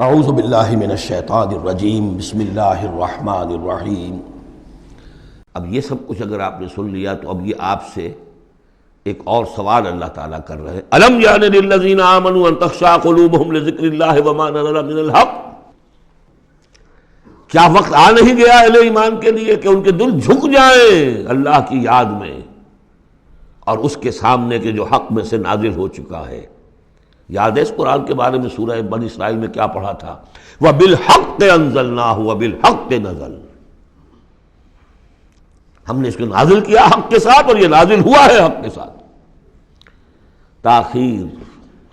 اعوذ باللہ من الشیطان الرجیم بسم اللہ الرحمن الرحیم۔ اب یہ سب کچھ اگر آپ نے سن لیا تو اب یہ آپ سے ایک اور سوال اللہ تعالیٰ کر رہے ہیں۔ الم یعن للذین آمنوا ان تخشع قلوبہم لذکر اللہ وما نزل من الحق، کیا وقت آ نہیں گیا اہل ایمان کے لیے کہ ان کے دل جھک جائیں اللہ کی یاد میں اور اس کے سامنے کے جو حق میں سے نازل ہو چکا ہے۔ یاد ہے اس قرآن کے بارے میں سورہ بنی اسرائیل میں کیا پڑھا تھا؟ وَبِالْحَقِّ أَنزَلْنَاهُ وَبِالْحَقِّ نَزَلَ، ہم نے اس کو نازل کیا حق کے ساتھ اور یہ نازل ہوا ہے حق کے ساتھ۔ تاخیر،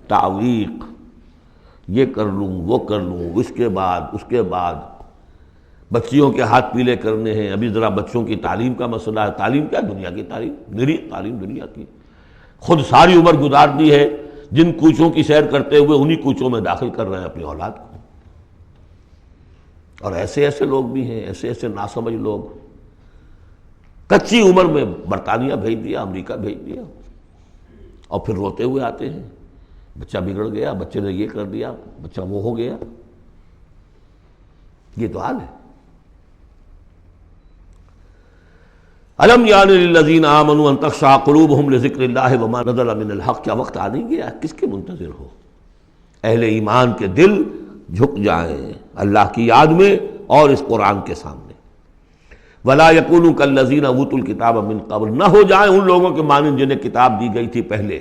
تعویق، یہ کر لوں وہ کر لوں، اس کے بعد بچیوں کے ہاتھ پیلے کرنے ہیں۔ ابھی ذرا بچوں کی تعلیم کا مسئلہ ہے۔ تعلیم کیا؟ دنیا کی تعلیم، نری تعلیم دنیا کی۔ خود ساری عمر گزار دی ہے جن کوچوں کی سیر کرتے ہوئے انہی کوچوں میں داخل کر رہے ہیں اپنی اولاد کو۔ اور ایسے ایسے لوگ بھی ہیں، ایسے ایسے ناسمجھ لوگ، کچی عمر میں برطانیہ بھیج دیا، امریکہ بھیج دیا، اور پھر روتے ہوئے آتے ہیں بچہ بگڑ گیا، بچے نے یہ کر دیا، بچہ وہ ہو گیا۔ یہ تو حال ہے۔ الم یعن للذین آمنوا ان تخشع قلوبہم لذکر اللہ وما نزل من الحق، کیا وقت آ نہیں گیا؟ کس کے منتظر ہو؟ اہل ایمان کے دل جھک جائیں اللہ کی یاد میں اور اس قرآن کے سامنے۔ ولا یکونوا کالذین اوتوا الکتاب من قبل، نہ ہو جائیں ان لوگوں کے مانند جنہیں کتاب دی گئی تھی پہلے۔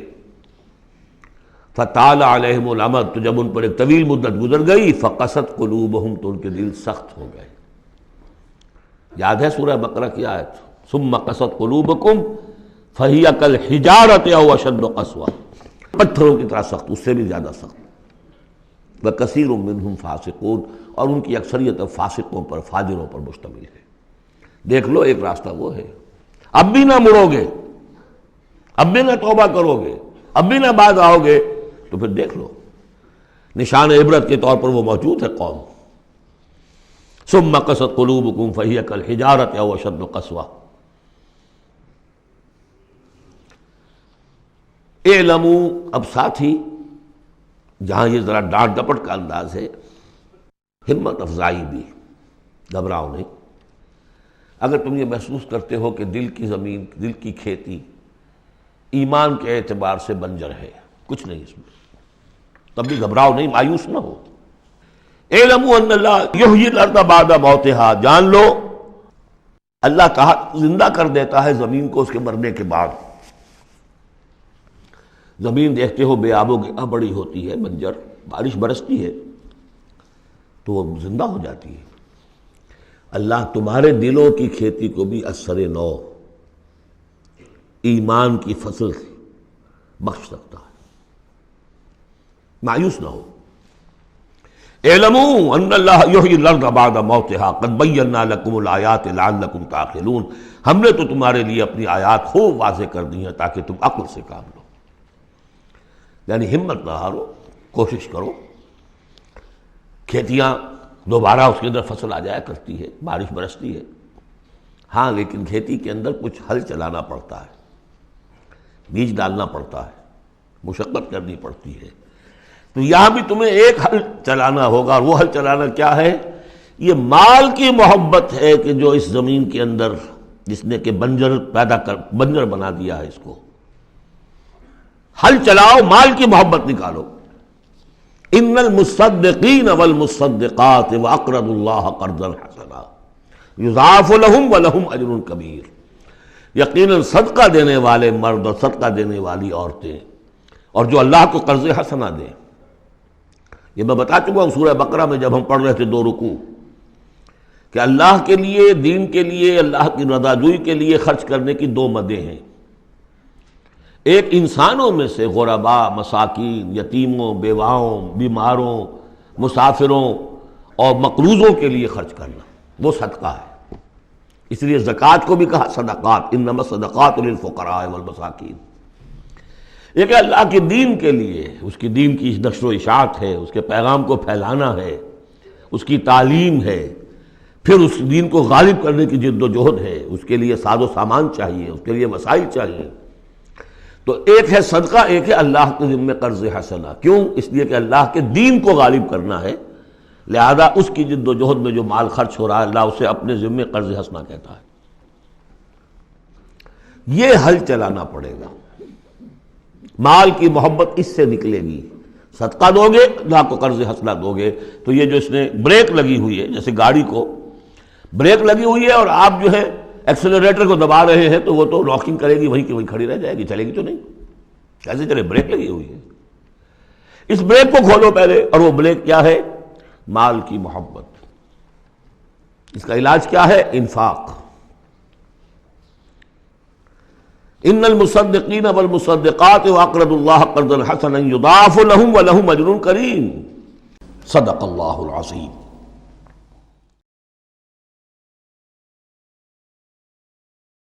فطال علیہم الامد، تو جب ان پر ایک طویل مدت گزر گئی، فقست قلوبہم، تو ان کے دل سخت ہو گئے۔ یاد ہے سورہ بقرہ کی آیت؟ ثم قست قلوبکم فہی کالحجارۃ او اشد قسوہ، پتھروں کی طرح سخت، اس سے بھی زیادہ سخت۔ وکثیر منہم فاسقون، اور ان کی اکثریت فاسقوں پر، فاجروں پر مشتمل ہے۔ دیکھ لو ایک راستہ وہ ہے، اب بھی نہ مڑو گے، اب بھی نہ توبہ کرو گے، اب بھی نہ باز آؤ گے، تو پھر دیکھ لو نشان عبرت کے طور پر وہ موجود ہے قوم۔ ثم قست قلوبکم فہی کالحجارۃ او اشد قسوہ۔ اعلموا، اب ساتھ ہی جہاں یہ ذرا ڈانٹ ڈپٹ کا انداز ہے، ہمت افزائی بھی، گھبراؤ نہیں۔ اگر تم یہ محسوس کرتے ہو کہ دل کی زمین، دل کی کھیتی ایمان کے اعتبار سے بنجر ہے، کچھ نہیں اس میں، تب بھی گھبراؤ نہیں، مایوس نہ ہو۔ اعلموا ان اللہ یحیی الارض بعد موتہا، جان لو اللہ کہا زندہ کر دیتا ہے زمین کو اس کے مرنے کے بعد۔ زمین دیکھتے ہو بے آب و گیا بڑی ہوتی ہے، بنجر، بارش برستی ہے تو وہ زندہ ہو جاتی ہے۔ اللہ تمہارے دلوں کی کھیتی کو بھی اثر نو، ایمان کی فصل بخش سکتا ہے، مایوس نہ ہو۔ اعلموا ان اللہ یحیی الارض بعد موتہا قد بینا لکم الآیات لعلکم تعقلون، ہم نے تو تمہارے لیے اپنی آیات خوب واضح کر دی ہیں تاکہ تم عقل سے کام لو۔ یعنی ہمت نہ ہارو، کوشش کرو۔ کھیتیاں دوبارہ اس کے اندر فصل آ جایا کرتی ہے، بارش برستی ہے، ہاں، لیکن کھیتی کے اندر کچھ ہل چلانا پڑتا ہے، بیج ڈالنا پڑتا ہے، مشقت کرنی پڑتی ہے۔ تو یہاں بھی تمہیں ایک ہل چلانا ہوگا، اور وہ ہل چلانا کیا ہے؟ یہ مال کی محبت ہے کہ جو اس زمین کے اندر جس نے کہ بنجر بنا دیا ہے، اس کو ہل چلاؤ، مال کی محبت نکالو۔ ان المصدقین والمصدقات واقرضوا اللہ قرضا حسنا یضاعف لهم ولهم اجر کبیر، یقیناً صدقہ دینے والے مرد اور صدقہ دینے والی عورتیں، اور جو اللہ کو قرض حسنا دیں۔ یہ میں بتا چکا ہوں سورہ بقرہ میں جب ہم پڑھ رہے تھے 2 رکوع، کہ اللہ کے لیے، دین کے لیے، اللہ کی رضا جوئی کے لیے خرچ کرنے کی 2 مدیں ہیں۔ ایک انسانوں میں سے غرباء، مساکین، یتیموں، بیواؤں، بیماروں، مسافروں اور مقروضوں کے لیے خرچ کرنا، وہ صدقہ ہے۔ اس لیے زکوٰۃ کو بھی کہا صدقات، انما الصدقات للفقراء والمساکین۔ ایک اللہ کے دین کے لیے، اس کی دین کی نشر و اشاعت ہے، اس کے پیغام کو پھیلانا ہے، اس کی تعلیم ہے، پھر اس دین کو غالب کرنے کی جد و جہد ہے، اس کے لیے ساز و سامان چاہیے، اس کے لیے وسائل چاہیے۔ تو ایک ہے صدقہ، ایک ہے اللہ کے ذمہ قرض حسنہ۔ کیوں؟ اس لیے کہ اللہ کے دین کو غالب کرنا ہے، لہذا اس کی جد و جہد میں جو مال خرچ ہو رہا ہے اللہ اسے اپنے ذمے قرض حسنہ کہتا ہے. یہ حل چلانا پڑے گا. مال کی محبت اس سے نکلے گی. صدقہ دو گے اللہ کو قرض حسنہ دو گے تو یہ جو اس نے بریک لگی ہوئی ہے، جیسے گاڑی کو بریک لگی ہوئی ہے اور آپ جو ہے ایکسلریٹر کو دبا رہے ہیں تو وہ تو راکنگ کرے گی، وہیں کی وہیں کھڑی رہ جائے گی، چلے گی تو نہیں. کیسے چلے؟ بریک لگی ہوئی ہے. اس بریک کو کھولو پہلے، اور وہ بریک کیا ہے؟ مال کی محبت. اس کا علاج کیا ہے؟ انفاق. ان المصدقین والمصدقات واقرضوا اللہ قرضا حسنا یضاعف لهم ولهم اجر کریم. صدق اللہ العظیم.